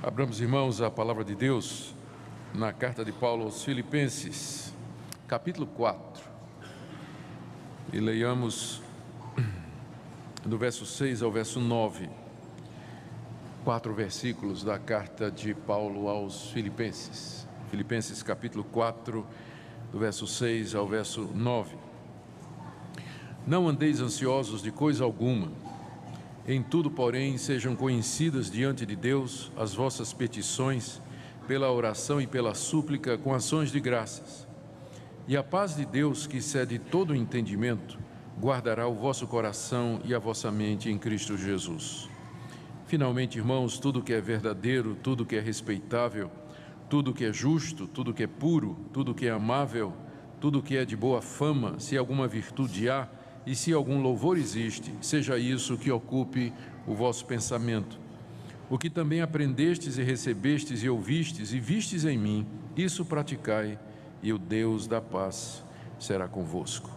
Abramos, irmãos, a palavra de Deus na carta de Paulo aos Filipenses, capítulo 4, e leiamos do verso 6 ao verso 9, 4 versículos da carta de Paulo aos Filipenses. Filipenses capítulo 4, do verso 6 ao verso 9. Não andeis ansiosos de coisa alguma, em tudo, porém, sejam conhecidas diante de Deus as vossas petições, pela oração e pela súplica, com ações de graças. E a paz de Deus, que excede todo o entendimento, guardará o vosso coração e a vossa mente em Cristo Jesus. Finalmente, irmãos, tudo que é verdadeiro, tudo que é respeitável, tudo que é justo, tudo que é puro, tudo que é amável, tudo que é de boa fama, se alguma virtude há, e se algum louvor existe, seja isso que ocupe o vosso pensamento. O que também aprendestes e recebestes e ouvistes e vistes em mim, isso praticai, e o Deus da paz será convosco.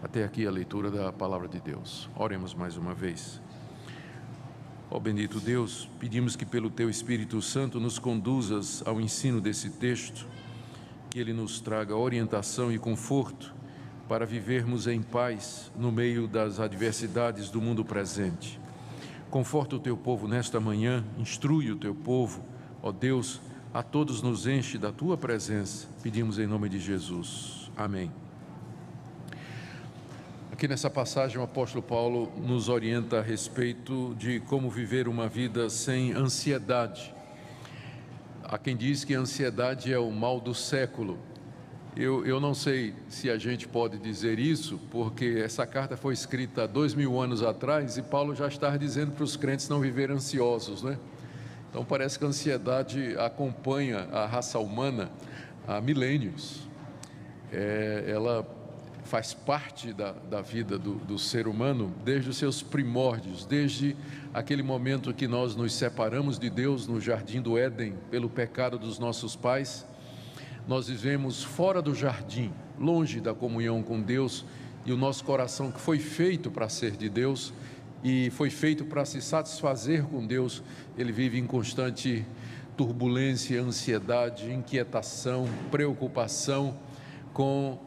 Até aqui a leitura da palavra de Deus. Oremos mais uma vez. Ó bendito Deus, pedimos que pelo Teu Espírito Santo nos conduzas ao ensino desse texto, que Ele nos traga orientação e conforto para vivermos em paz no meio das adversidades do mundo presente. Conforta o Teu povo nesta manhã, instrui o Teu povo, ó Deus, a todos nos enche da Tua presença, pedimos em nome de Jesus. Amém. Aqui nessa passagem o apóstolo Paulo nos orienta a respeito de como viver uma vida sem ansiedade. Há quem diz que a ansiedade é o mal do século. Eu não sei se a gente pode dizer isso, porque essa carta foi escrita há 2000 anos atrás e Paulo já está dizendo para os crentes não viverem ansiosos, né? Então parece que a ansiedade acompanha a raça humana há milênios. Ela faz parte da vida do ser humano desde os seus primórdios, desde aquele momento que nós nos separamos de Deus no jardim do Éden pelo pecado dos nossos pais. Nós vivemos fora do jardim, longe da comunhão com Deus, e o nosso coração, que foi feito para ser de Deus e foi feito para se satisfazer com Deus, ele vive em constante turbulência, ansiedade, inquietação, preocupação com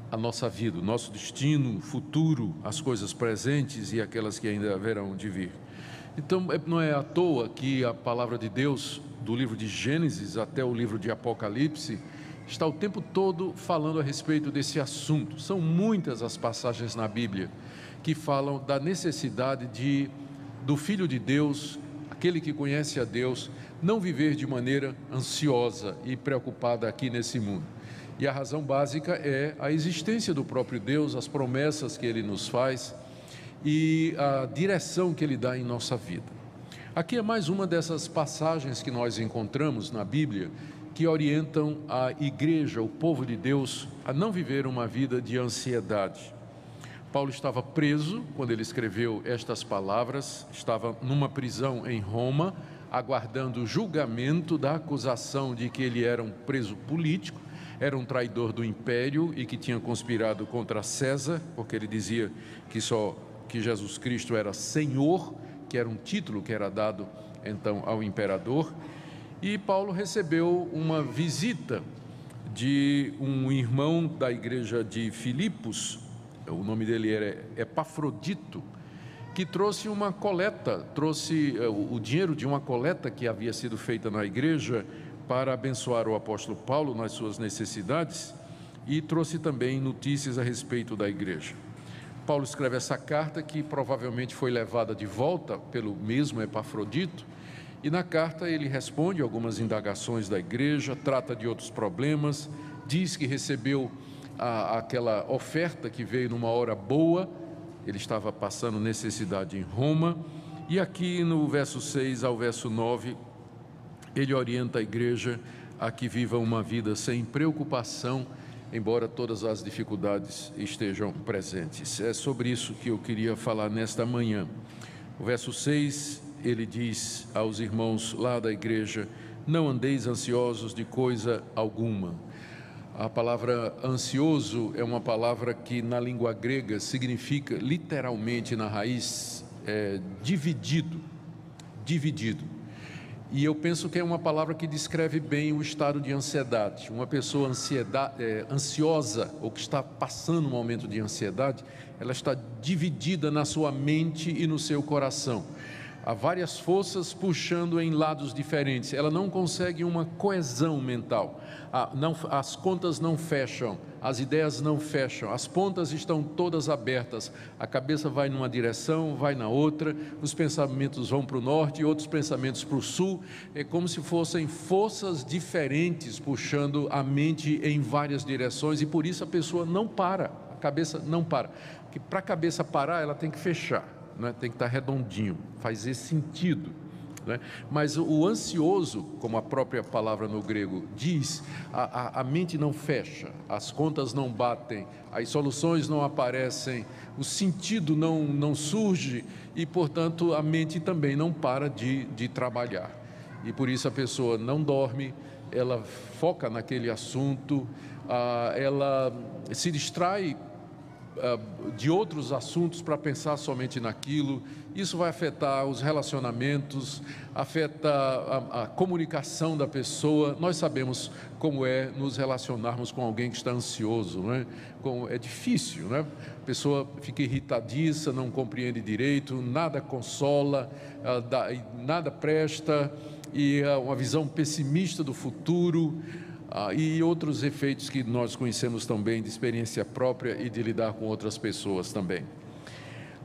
a nossa vida, o nosso destino futuro, as coisas presentes e aquelas que ainda haverão de vir. Então, não é à toa que a palavra de Deus, do livro de Gênesis até o livro de Apocalipse, está o tempo todo falando a respeito desse assunto. São muitas as passagens na Bíblia que falam da necessidade do Filho de Deus, aquele que conhece a Deus, não viver de maneira ansiosa e preocupada aqui nesse mundo. E a razão básica é a existência do próprio Deus, as promessas que Ele nos faz e a direção que Ele dá em nossa vida. Aqui é mais uma dessas passagens que nós encontramos na Bíblia que orientam a igreja, o povo de Deus, a não viver uma vida de ansiedade. Paulo estava preso quando ele escreveu estas palavras, estava numa prisão em Roma, aguardando o julgamento da acusação de que ele era um preso político, era um traidor do império e que tinha conspirado contra César, porque ele dizia que Jesus Cristo era Senhor, que era um título que era dado então ao imperador. E Paulo recebeu uma visita de um irmão da igreja de Filipos, o nome dele era Epafrodito, que trouxe uma coleta, trouxe o dinheiro de uma coleta que havia sido feita na igreja para abençoar o apóstolo Paulo nas suas necessidades, e trouxe também notícias a respeito da igreja. Paulo escreve essa carta, que provavelmente foi levada de volta pelo mesmo Epafrodito, e na carta ele responde algumas indagações da igreja, trata de outros problemas, diz que recebeu aquela oferta que veio numa hora boa, ele estava passando necessidade em Roma, e aqui no verso 6 ao verso 9, ele orienta a igreja a que viva uma vida sem preocupação, embora todas as dificuldades estejam presentes. É sobre isso que eu queria falar nesta manhã. O verso 6, ele diz aos irmãos lá da igreja: não andeis ansiosos de coisa alguma. A palavra ansioso é uma palavra que na língua grega significa literalmente na raiz dividido. E eu penso que é uma palavra que descreve bem o estado de ansiedade. Uma pessoa ansiosa, ou que está passando um momento de ansiedade, ela está dividida na sua mente e no seu coração. Há várias forças puxando em lados diferentes. Ela não consegue uma coesão mental. As contas não fecham, as ideias não fecham, as pontas estão todas abertas. A cabeça vai numa direção, vai na outra, os pensamentos vão para o norte e outros pensamentos para o sul. É como se fossem forças diferentes puxando a mente em várias direções, e por isso a pessoa não para, a cabeça não para. Porque para a cabeça parar, ela tem que fechar. Tem que estar redondinho, faz esse sentido, né? Mas o ansioso, como a própria palavra no grego diz, a mente não fecha, as contas não batem, as soluções não aparecem, o sentido não surge e, portanto, a mente também não para de trabalhar. E por isso a pessoa não dorme, ela foca naquele assunto, ela se distrai de outros assuntos para pensar somente naquilo. Isso vai afetar os relacionamentos, afeta a comunicação da pessoa. Nós sabemos como é nos relacionarmos com alguém que está ansioso, não é? É difícil, não é? A pessoa fica irritadiça, não compreende direito, nada consola, nada presta, e uma visão pessimista do futuro, e outros efeitos que nós conhecemos também de experiência própria e de lidar com outras pessoas também.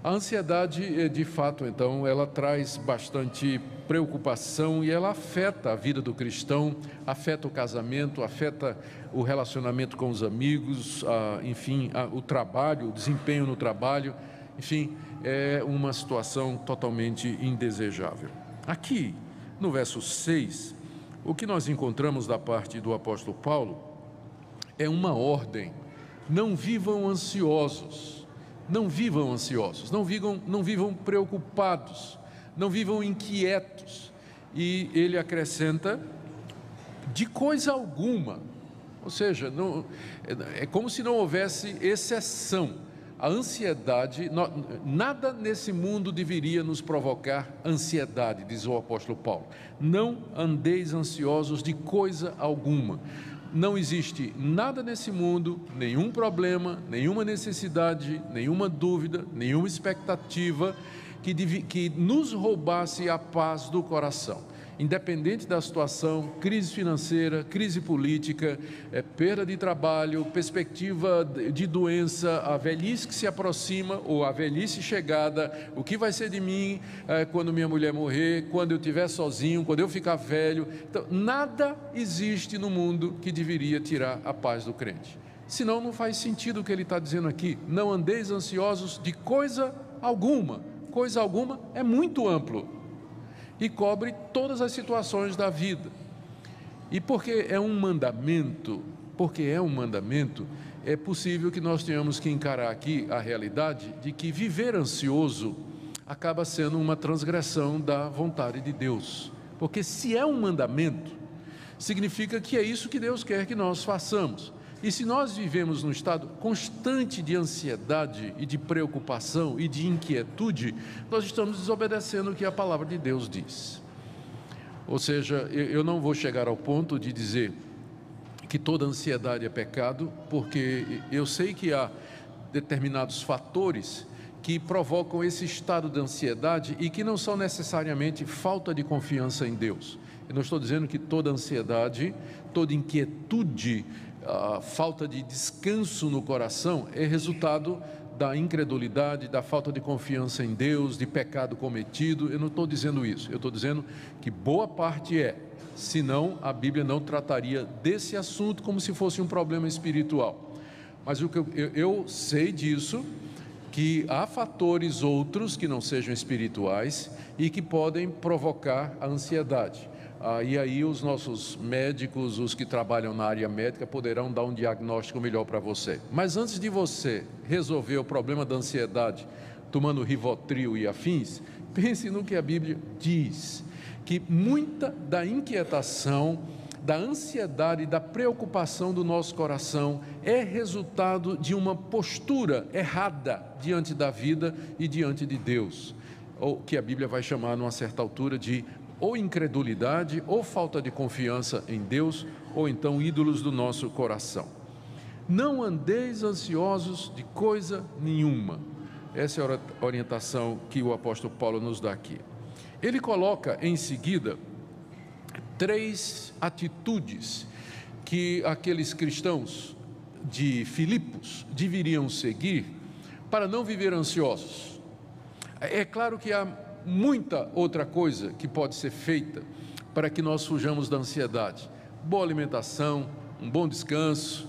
A ansiedade, de fato, então, ela traz bastante preocupação e ela afeta a vida do cristão, afeta o casamento, afeta o relacionamento com os amigos, enfim, o trabalho, o desempenho no trabalho, enfim, é uma situação totalmente indesejável. Aqui, no verso 6, o que nós encontramos da parte do apóstolo Paulo é uma ordem: não vivam ansiosos, não vivam ansiosos, não vivam preocupados, não vivam inquietos. E ele acrescenta: de coisa alguma, ou seja, é como se não houvesse exceção. A ansiedade, nada nesse mundo deveria nos provocar ansiedade, diz o apóstolo Paulo. Não andeis ansiosos de coisa alguma. Não existe nada nesse mundo, nenhum problema, nenhuma necessidade, nenhuma dúvida, nenhuma expectativa que nos roubasse a paz do coração. Independente da situação, crise financeira, crise política, perda de trabalho, perspectiva de doença, a velhice que se aproxima ou a velhice chegada, o que vai ser de mim quando minha mulher morrer, quando eu estiver sozinho, quando eu ficar velho. Então, nada existe no mundo que deveria tirar a paz do crente. Senão não faz sentido o que ele está dizendo aqui. Não andeis ansiosos de coisa alguma. Coisa alguma é muito amplo e cobre todas as situações da vida. E porque é um mandamento, é possível que nós tenhamos que encarar aqui a realidade de que viver ansioso acaba sendo uma transgressão da vontade de Deus. Porque se é um mandamento, significa que é isso que Deus quer que nós façamos. E se nós vivemos num estado constante de ansiedade e de preocupação e de inquietude, nós estamos desobedecendo o que a palavra de Deus diz. Ou seja, eu não vou chegar ao ponto de dizer que toda ansiedade é pecado, porque eu sei que há determinados fatores que provocam esse estado de ansiedade e que não são necessariamente falta de confiança em Deus. Eu não estou dizendo que toda ansiedade, toda inquietude, a falta de descanso no coração é resultado da incredulidade, da falta de confiança em Deus, de pecado cometido. Eu não estou dizendo isso, eu estou dizendo que boa parte senão a Bíblia não trataria desse assunto como se fosse um problema espiritual. Mas o que eu sei disso, que há fatores outros que não sejam espirituais e que podem provocar a ansiedade. E aí os nossos médicos, os que trabalham na área médica, poderão dar um diagnóstico melhor para você. Mas antes de você resolver o problema da ansiedade, tomando Rivotril e afins, pense no que a Bíblia diz, que muita da inquietação, da ansiedade e da preocupação do nosso coração é resultado de uma postura errada diante da vida e diante de Deus, ou que a Bíblia vai chamar, numa certa altura, de ou incredulidade, ou falta de confiança em Deus, ou então ídolos do nosso coração. Não andeis ansiosos de coisa nenhuma. Essa é a orientação que o apóstolo Paulo nos dá aqui. Ele coloca em seguida 3 atitudes que aqueles cristãos de Filipos deveriam seguir para não viver ansiosos. É claro que há muita outra coisa que pode ser feita para que nós fujamos da ansiedade. Boa alimentação, um bom descanso,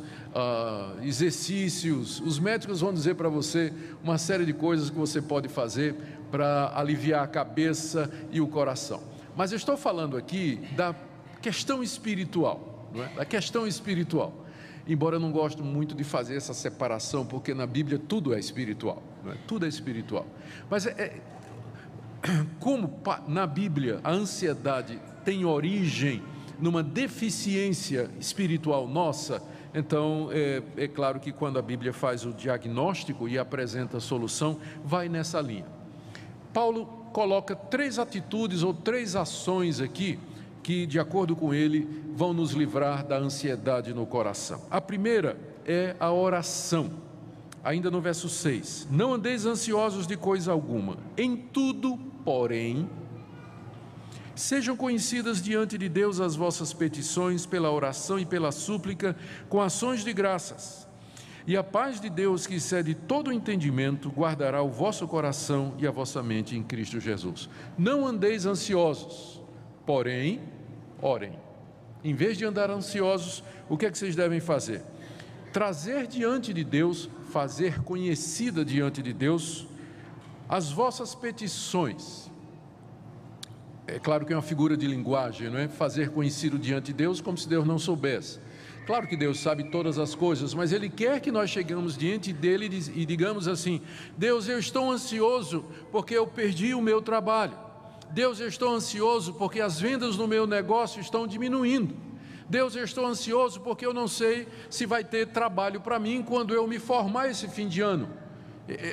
exercícios. Os médicos vão dizer para você uma série de coisas que você pode fazer para aliviar a cabeça e o coração. Mas eu estou falando aqui da questão espiritual, não é? Da questão espiritual. Embora eu não goste muito de fazer essa separação, porque na Bíblia tudo é espiritual, não é? Tudo é espiritual. Mas como na Bíblia a ansiedade tem origem numa deficiência espiritual nossa, então é claro que quando a Bíblia faz o diagnóstico e apresenta a solução, vai nessa linha. Paulo coloca 3 atitudes ou 3 ações aqui que, de acordo com ele, vão nos livrar da ansiedade no coração. A primeira é a oração, ainda no verso 6. Não andeis ansiosos de coisa alguma, em tudo, porém, sejam conhecidas diante de Deus as vossas petições pela oração e pela súplica, com ações de graças. E a paz de Deus, que excede todo o entendimento, guardará o vosso coração e a vossa mente em Cristo Jesus. Não andeis ansiosos, porém, orem. Em vez de andar ansiosos, o que é que vocês devem fazer? Trazer diante de Deus, fazer conhecida diante de Deus as vossas petições. É claro que é uma figura de linguagem, não é? Fazer conhecido diante de Deus como se Deus não soubesse. Claro que Deus sabe todas as coisas, mas Ele quer que nós cheguemos diante dEle e digamos assim: Deus, eu estou ansioso porque eu perdi o meu trabalho. Deus, eu estou ansioso porque as vendas no meu negócio estão diminuindo. Deus, eu estou ansioso porque eu não sei se vai ter trabalho para mim quando eu me formar esse fim de ano.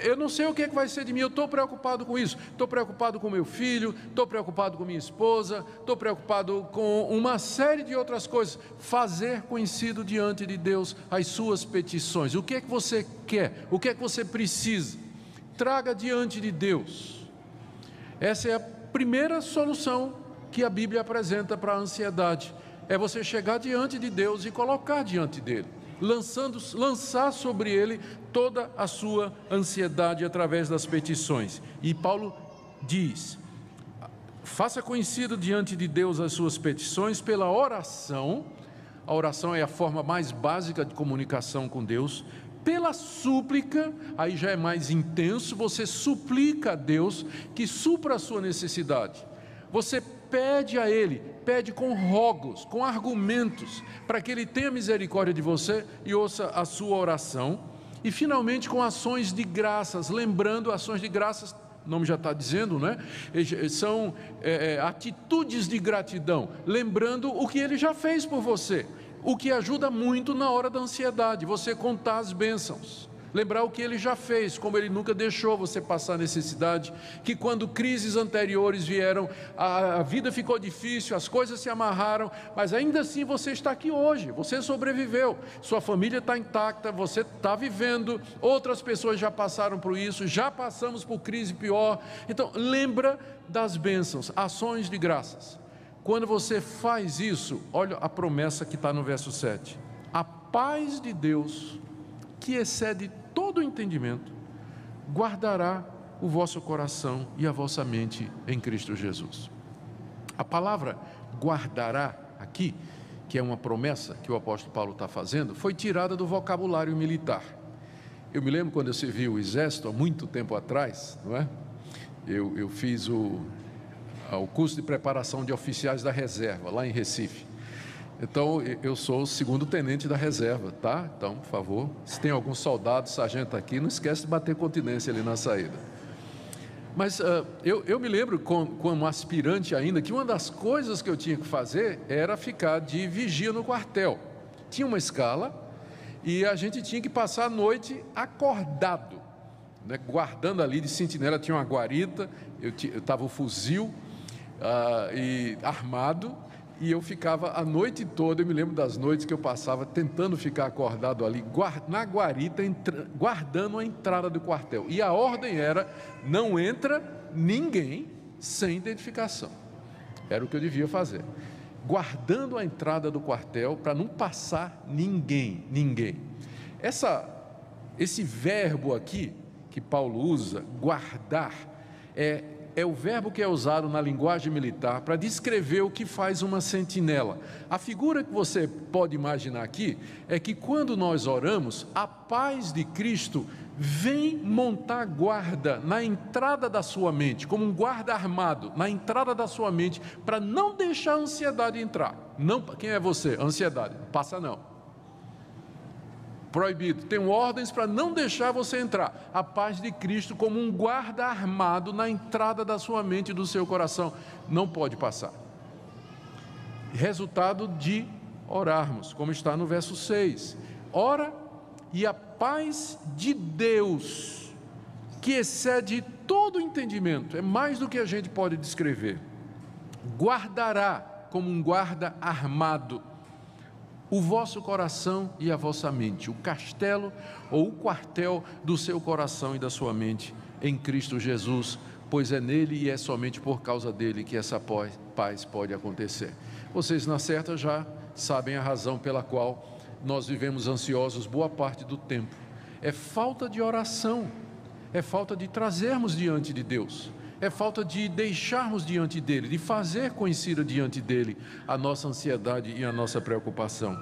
Eu não sei o que é que vai ser de mim, eu estou preocupado com isso, estou preocupado com meu filho, estou preocupado com minha esposa, estou preocupado com uma série de outras coisas. Fazer conhecido diante de Deus as suas petições. O que é que você quer? O que é que você precisa? Traga diante de Deus. Essa é a primeira solução que a Bíblia apresenta para a ansiedade. É você chegar diante de Deus e colocar diante dele, lançar sobre ele toda a sua ansiedade através das petições. E Paulo diz: faça conhecido diante de Deus as suas petições pela oração. A oração é a forma mais básica de comunicação com Deus. Pela súplica, aí já é mais intenso, você suplica a Deus que supra a sua necessidade. Você pede a Ele, pede com rogos, com argumentos, para que Ele tenha misericórdia de você e ouça a sua oração. E finalmente com ações de graças, lembrando, ações de graças, o nome já está dizendo, né? São atitudes de gratidão, lembrando o que Ele já fez por você, o que ajuda muito na hora da ansiedade, você contar as bênçãos. Lembrar o que Ele já fez, como Ele nunca deixou você passar necessidade, que quando crises anteriores vieram, a vida ficou difícil, as coisas se amarraram, mas ainda assim você está aqui hoje, você sobreviveu, sua família está intacta, você está vivendo, outras pessoas já passaram por isso, já passamos por crise pior. Então lembra das bênçãos, ações de graças. Quando você faz isso, olha a promessa que está no verso 7, a paz de Deus, que excede todo o entendimento, guardará o vosso coração e a vossa mente em Cristo Jesus. A palavra guardará aqui, que é uma promessa que o apóstolo Paulo está fazendo, foi tirada do vocabulário militar. Eu me lembro quando eu servi o exército há muito tempo atrás, não é? Eu fiz o curso de preparação de oficiais da reserva lá em Recife. Então, eu sou o 2º tenente da reserva, tá? Então, por favor, se tem algum soldado, sargento aqui, não esquece de bater continência ali na saída. Mas eu me lembro, como aspirante ainda, que uma das coisas que eu tinha que fazer era ficar de vigia no quartel. Tinha uma escala e a gente tinha que passar a noite acordado, né? Guardando ali de sentinela, tinha uma guarita, eu estava o fuzil. e armado, e eu ficava a noite toda. Eu me lembro das noites que eu passava tentando ficar acordado ali, na guarita, guardando a entrada do quartel, e a ordem era: não entra ninguém sem identificação. Era o que eu devia fazer, guardando a entrada do quartel para não passar ninguém. Esse verbo aqui que Paulo usa, guardar, é o verbo que é usado na linguagem militar para descrever o que faz uma sentinela. A figura que você pode imaginar aqui é que quando nós oramos, a paz de Cristo vem montar guarda na entrada da sua mente, como um guarda armado na entrada da sua mente, para não deixar a ansiedade entrar. Não, quem é você? Ansiedade, não passa não. Proibido. Tem ordens para não deixar você entrar. A paz de Cristo como um guarda armado na entrada da sua mente e do seu coração. Não pode passar. Resultado de orarmos, como está no verso 6. Ora, e a paz de Deus, que excede todo entendimento, é mais do que a gente pode descrever, guardará como um guarda armado o vosso coração e a vossa mente, o castelo ou o quartel do seu coração e da sua mente em Cristo Jesus, pois é nele e é somente por causa dele que essa paz pode acontecer. Vocês, na certa, já sabem a razão pela qual nós vivemos ansiosos boa parte do tempo. É falta de oração, é falta de trazermos diante de Deus, é falta de deixarmos diante dele, de fazer conhecida diante dele a nossa ansiedade e a nossa preocupação.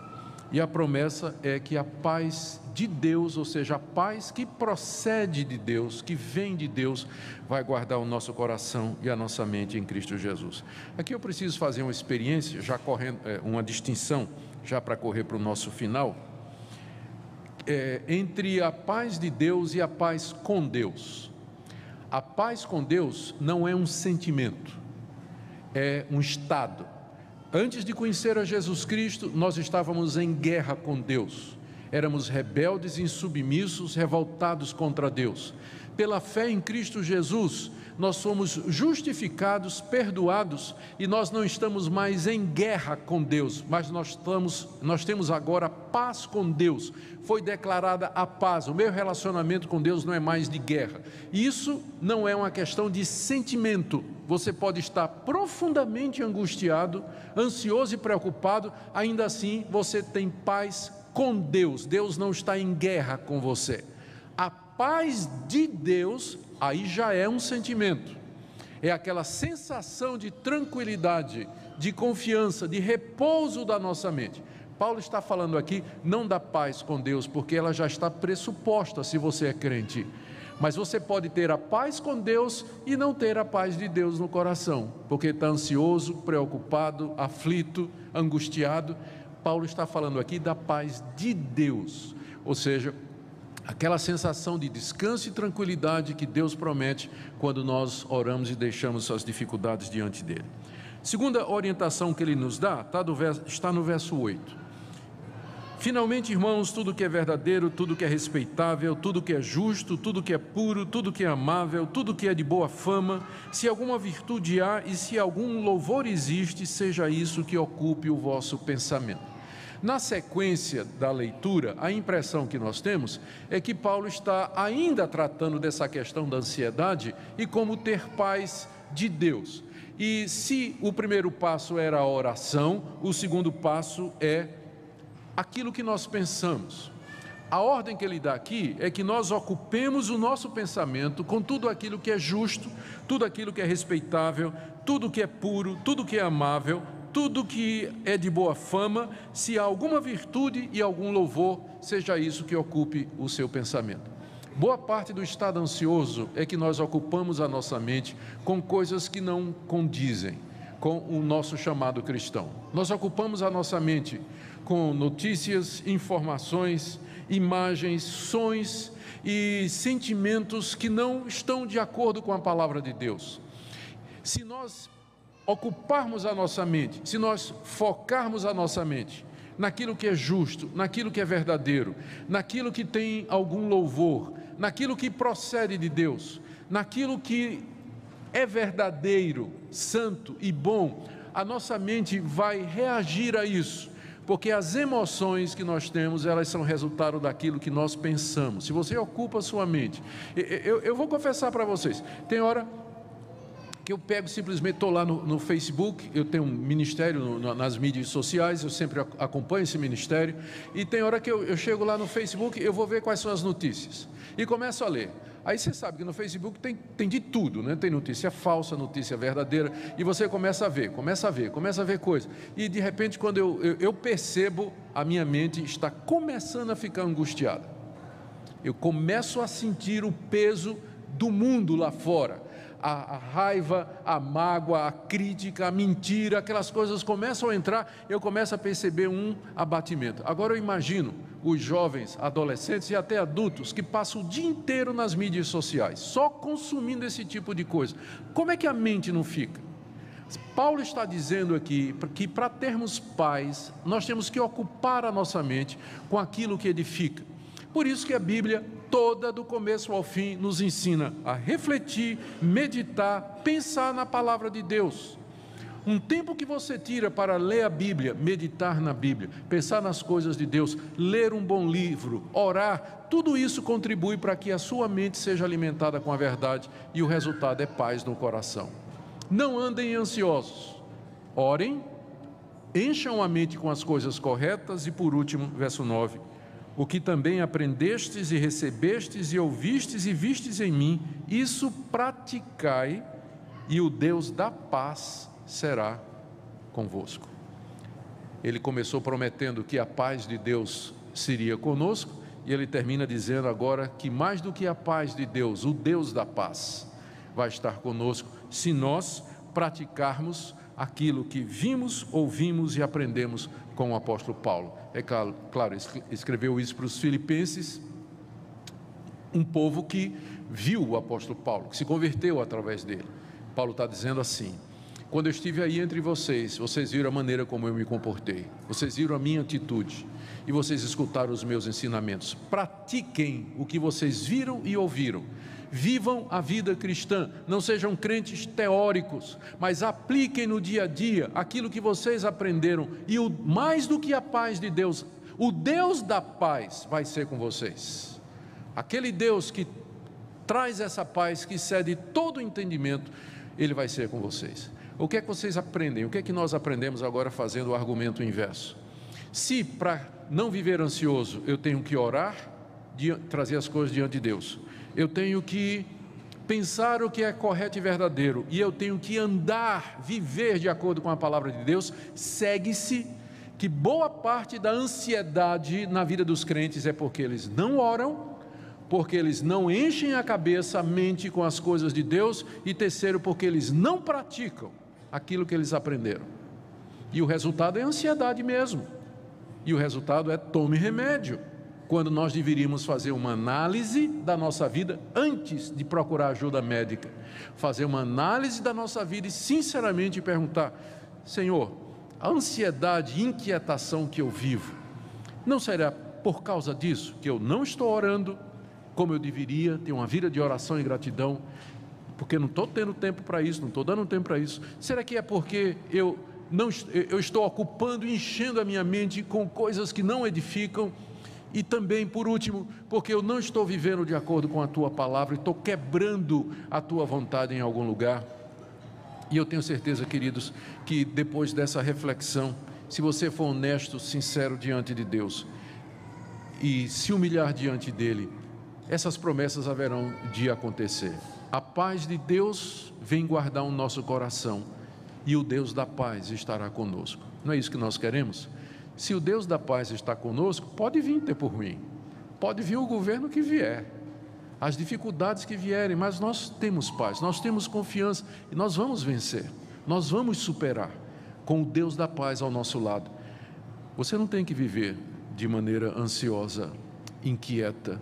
E a promessa é que a paz de Deus, ou seja, a paz que procede de Deus, que vem de Deus, vai guardar o nosso coração e a nossa mente em Cristo Jesus. Aqui eu preciso fazer uma experiência, já correndo, uma distinção, já para correr para o nosso final, entre a paz de Deus e a paz com Deus. A paz com Deus não é um sentimento, é um estado. Antes de conhecer a Jesus Cristo, nós estávamos em guerra com Deus. Éramos rebeldes, insubmissos, revoltados contra Deus. Pela fé em Cristo Jesus, nós somos justificados, perdoados, e nós não estamos mais em guerra com Deus, mas nós temos agora paz com Deus. Foi declarada a paz. O meu relacionamento com Deus não é mais de guerra. Isso não é uma questão de sentimento. Você pode estar profundamente angustiado, ansioso e preocupado, ainda assim você tem paz com Deus. Deus não está em guerra com você. A paz de Deus, aí já é um sentimento, é aquela sensação de tranquilidade, de confiança, de repouso da nossa mente. Paulo está falando aqui não da paz com Deus, porque ela já está pressuposta se você é crente, mas você pode ter a paz com Deus e não ter a paz de Deus no coração, porque está ansioso, preocupado, aflito, angustiado. Paulo está falando aqui da paz de Deus, ou seja, aquela sensação de descanso e tranquilidade que Deus promete quando nós oramos e deixamos as dificuldades diante dele. Segunda orientação que ele nos dá está no verso 8. Finalmente, irmãos, tudo que é verdadeiro, tudo que é respeitável, tudo que é justo, tudo que é puro, tudo que é amável, tudo que é de boa fama, se alguma virtude há e se algum louvor existe, seja isso que ocupe o vosso pensamento. Na sequência da leitura, a impressão que nós temos é que Paulo está ainda tratando dessa questão da ansiedade e como ter paz de Deus. E se o primeiro passo era a oração, o segundo passo é aquilo que nós pensamos. A ordem que ele dá aqui é que nós ocupemos o nosso pensamento com tudo aquilo que é justo, tudo aquilo que é respeitável, tudo que é puro, tudo que é amável, tudo que é de boa fama, se há alguma virtude e algum louvor, seja isso que ocupe o seu pensamento. Boa parte do estado ansioso é que nós ocupamos a nossa mente com coisas que não condizem com o nosso chamado cristão. Nós ocupamos a nossa mente com notícias, informações, imagens, sons e sentimentos que não estão de acordo com a palavra de Deus. Se nós ocuparmos a nossa mente, se nós focarmos a nossa mente naquilo que é justo, naquilo que é verdadeiro, naquilo que tem algum louvor, naquilo que procede de Deus, naquilo que é verdadeiro, santo e bom, a nossa mente vai reagir a isso, porque as emoções que nós temos, elas são resultado daquilo que nós pensamos. Se você ocupa a sua mente, eu vou confessar para vocês, tem hora que eu pego simplesmente, estou lá no Facebook, eu tenho um ministério nas mídias sociais, eu sempre acompanho esse ministério, e tem hora que eu chego lá no Facebook, eu vou ver quais são as notícias, e começo a ler. Aí você sabe que no Facebook tem de tudo, né? Tem notícia falsa, notícia verdadeira, e você começa a ver coisa, e de repente quando eu percebo, a minha mente está começando a ficar angustiada, eu começo a sentir o peso do mundo lá fora, a raiva, a mágoa, a crítica, a mentira, aquelas coisas começam a entrar, eu começo a perceber um abatimento. Agora eu imagino os jovens, adolescentes e até adultos que passam o dia inteiro nas mídias sociais, só consumindo esse tipo de coisa. Como é que a mente não fica? Paulo está dizendo aqui que para termos paz, nós temos que ocupar a nossa mente com aquilo que edifica. Por isso que a Bíblia toda, do começo ao fim, nos ensina a refletir, meditar, pensar na palavra de Deus. Um tempo que você tira para ler a Bíblia, meditar na Bíblia, pensar nas coisas de Deus, ler um bom livro, orar, tudo isso contribui para que a sua mente seja alimentada com a verdade e o resultado é paz no coração. Não andem ansiosos, orem, encham a mente com as coisas corretas e, por último, verso 9, o que também aprendestes e recebestes e ouvistes e vistes em mim, isso praticai, e o Deus da paz será convosco. Ele começou prometendo que a paz de Deus seria conosco, e ele termina dizendo agora que mais do que a paz de Deus, o Deus da paz vai estar conosco, se nós praticarmos aquilo que vimos, ouvimos e aprendemos com o apóstolo Paulo. É claro, escreveu isso para os filipenses, um povo que viu o apóstolo Paulo, que se converteu através dele. Paulo está dizendo assim: quando eu estive aí entre vocês, vocês viram a maneira como eu me comportei, vocês viram a minha atitude, e vocês escutaram os meus ensinamentos. Pratiquem o que vocês viram e ouviram. Vivam a vida cristã, não sejam crentes teóricos, mas apliquem no dia a dia aquilo que vocês aprenderam, e mais do que a paz de Deus, o Deus da paz vai ser com vocês. Aquele Deus que traz essa paz, que excede todo o entendimento, Ele vai ser com vocês. O que é que vocês aprendem? O que é que nós aprendemos agora fazendo o argumento inverso? Se para não viver ansioso eu tenho que orar, trazer as coisas diante de Deus, eu tenho que pensar o que é correto e verdadeiro, e eu tenho que andar, viver de acordo com a palavra de Deus, segue-se que boa parte da ansiedade na vida dos crentes é porque eles não oram, porque eles não enchem a cabeça, a mente com as coisas de Deus, e terceiro, porque eles não praticam aquilo que eles aprenderam. E o resultado é ansiedade mesmo, e o resultado é tome remédio, quando nós deveríamos fazer uma análise da nossa vida antes de procurar ajuda médica, fazer uma análise da nossa vida e sinceramente perguntar: Senhor, a ansiedade e inquietação que eu vivo, não será por causa disso que eu não estou orando como eu deveria, ter uma vida de oração e gratidão, porque não estou tendo tempo para isso, não estou dando tempo para isso? Será que é porque eu estou ocupando e enchendo a minha mente com coisas que não edificam? E também, por último, porque eu não estou vivendo de acordo com a Tua palavra, e estou quebrando a Tua vontade em algum lugar. E eu tenho certeza, queridos, que depois dessa reflexão, se você for honesto, sincero diante de Deus, e se humilhar diante dEle, essas promessas haverão de acontecer. A paz de Deus vem guardar o nosso coração, e o Deus da paz estará conosco. Não é isso que nós queremos? Se o Deus da paz está conosco, pode vir tempo ruim, pode vir o governo que vier, as dificuldades que vierem, mas nós temos paz, nós temos confiança, e nós vamos vencer, nós vamos superar, com o Deus da paz ao nosso lado. Você não tem que viver de maneira ansiosa, inquieta,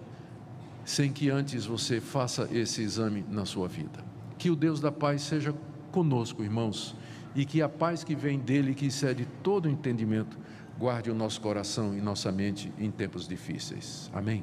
sem que antes você faça esse exame na sua vida. Que o Deus da paz seja conosco, irmãos, e que a paz que vem dele, que excede todo entendimento, guarde o nosso coração e nossa mente em tempos difíceis. Amém?